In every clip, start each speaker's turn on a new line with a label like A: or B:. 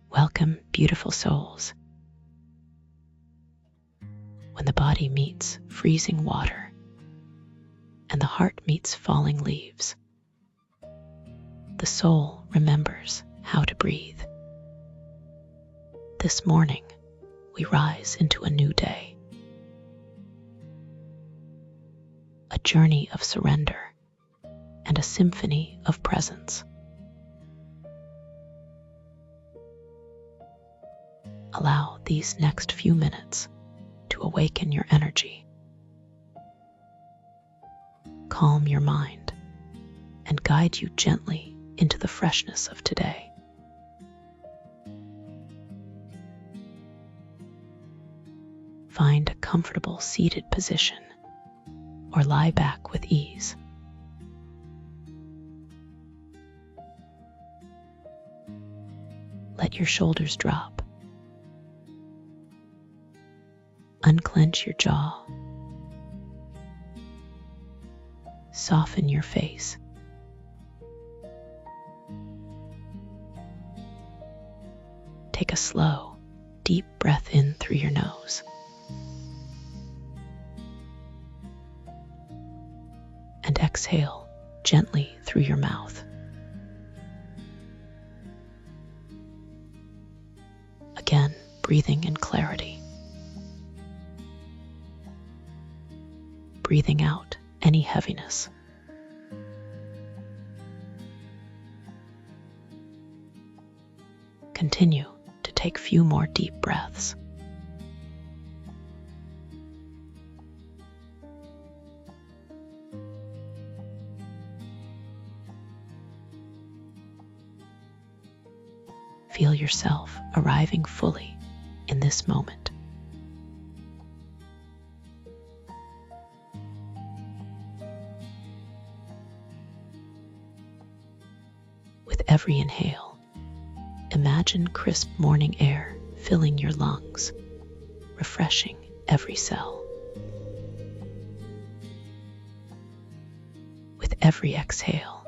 A: Welcome, beautiful souls. When the body meets freezing water and the heart meets falling leaves, the soul remembers how to breathe. This morning, we rise into a new day, a journey of surrender and a symphony of presence. Allow these next few minutes to awaken your energy, calm your mind, and guide you gently into the freshness of today. Find a comfortable seated position or lie back with ease. Let your shoulders drop. Unclench your jaw. Soften your face. Take a slow, deep breath in through your nose. And exhale gently through your mouth. Again, breathing in clarity. Breathing out any heaviness. Continue to take few more deep breaths. Feel yourself arriving fully in this moment. With every inhale, imagine crisp morning air filling your lungs, refreshing every cell. With every exhale,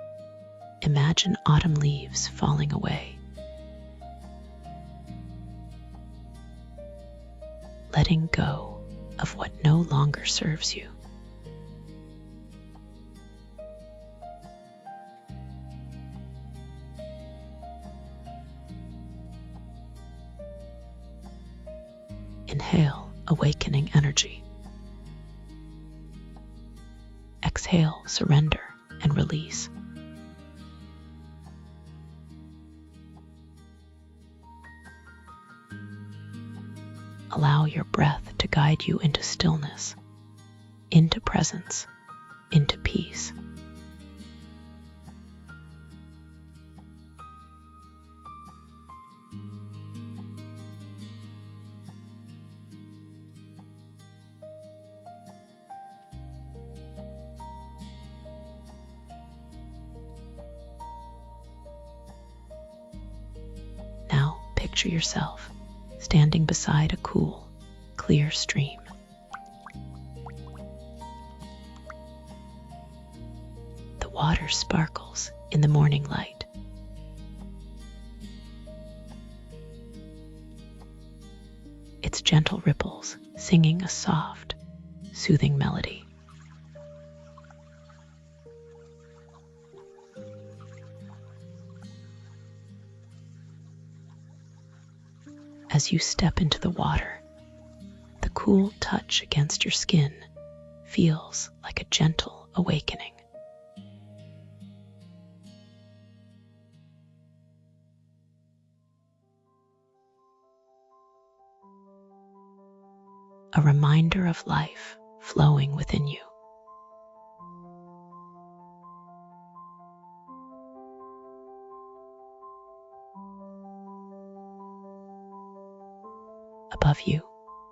A: imagine autumn leaves falling away, letting go of what no longer serves you. Inhale awakening energy. Exhale surrender and release. Allow your breath to guide you into stillness, into presence, into peace. Now picture yourself standing beside a cool, clear stream. The water sparkles in the morning light. Its gentle ripples singing a soft, soothing melody. As you step into the water, the cool touch against your skin feels like a gentle awakening. A reminder of life flowing within you. Above you,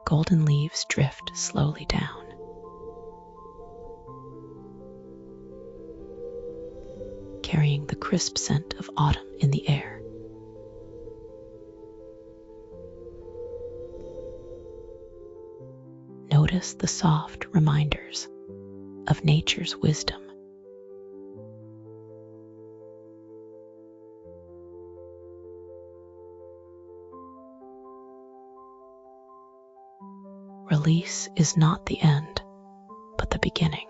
A: golden leaves drift slowly down. Carrying the crisp scent of autumn in the air. Notice the soft reminders of nature's wisdom. Release is not the end, but the beginning.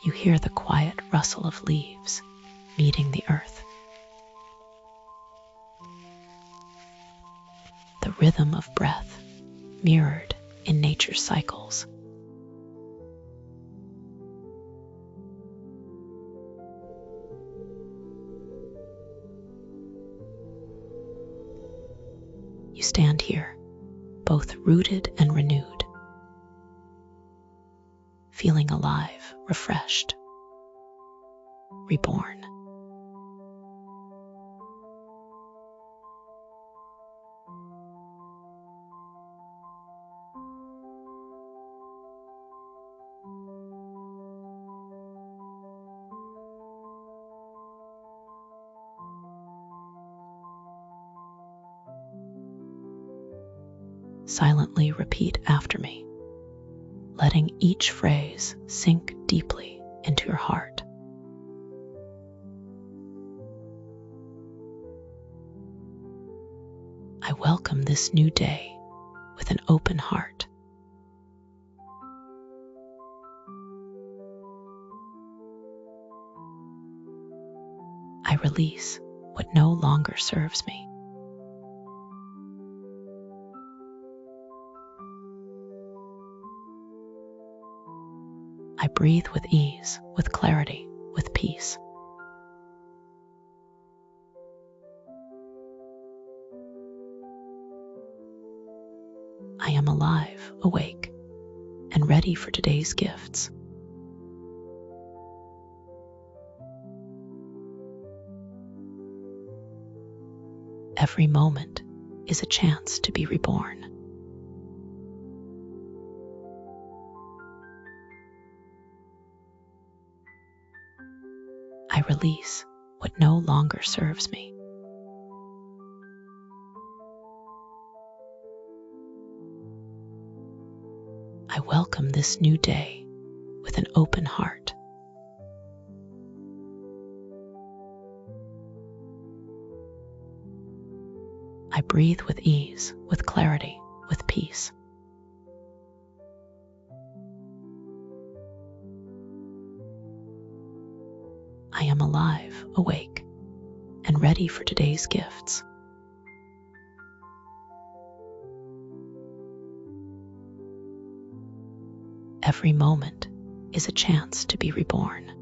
A: You hear the quiet rustle of leaves meeting the earth. The rhythm of breath mirrored in nature's cycles. You stand here, both rooted and renewed, feeling alive, refreshed, reborn. Silently repeat after me, letting each phrase sink deeply into your heart. I welcome this new day with an open heart. I release what no longer serves me. I breathe with ease, with clarity, with peace. I am alive, awake, and ready for today's gifts. Every moment is a chance to be reborn. I release what no longer serves me. I welcome this new day with an open heart. I breathe with ease, with clarity, with peace. I am alive, awake, and ready for today's gifts. Every moment is a chance to be reborn.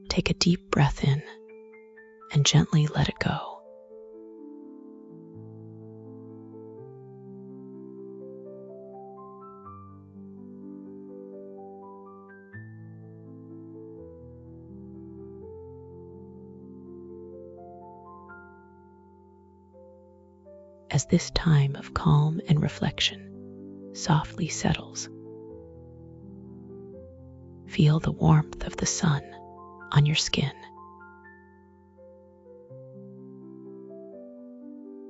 A: Take a deep breath in and gently let it go. As this time of calm and reflection softly settles, feel the warmth of the sun on your skin.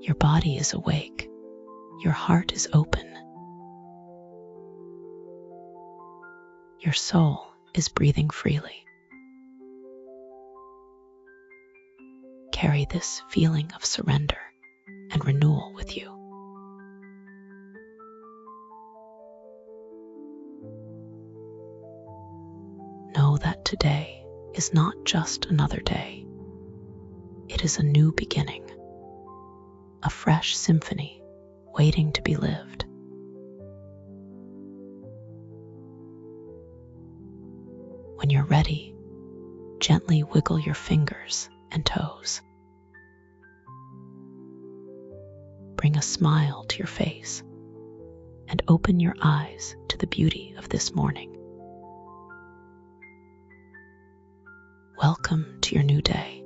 A: Your body is awake, your heart is open, your soul is breathing freely. Carry this feeling of surrender and renewal with you. Know that today is not just another day. It is a new beginning, a fresh symphony waiting to be lived. When you're ready, gently wiggle your fingers and toes. Bring a smile to your face and open your eyes to the beauty of this morning. Welcome to your new day.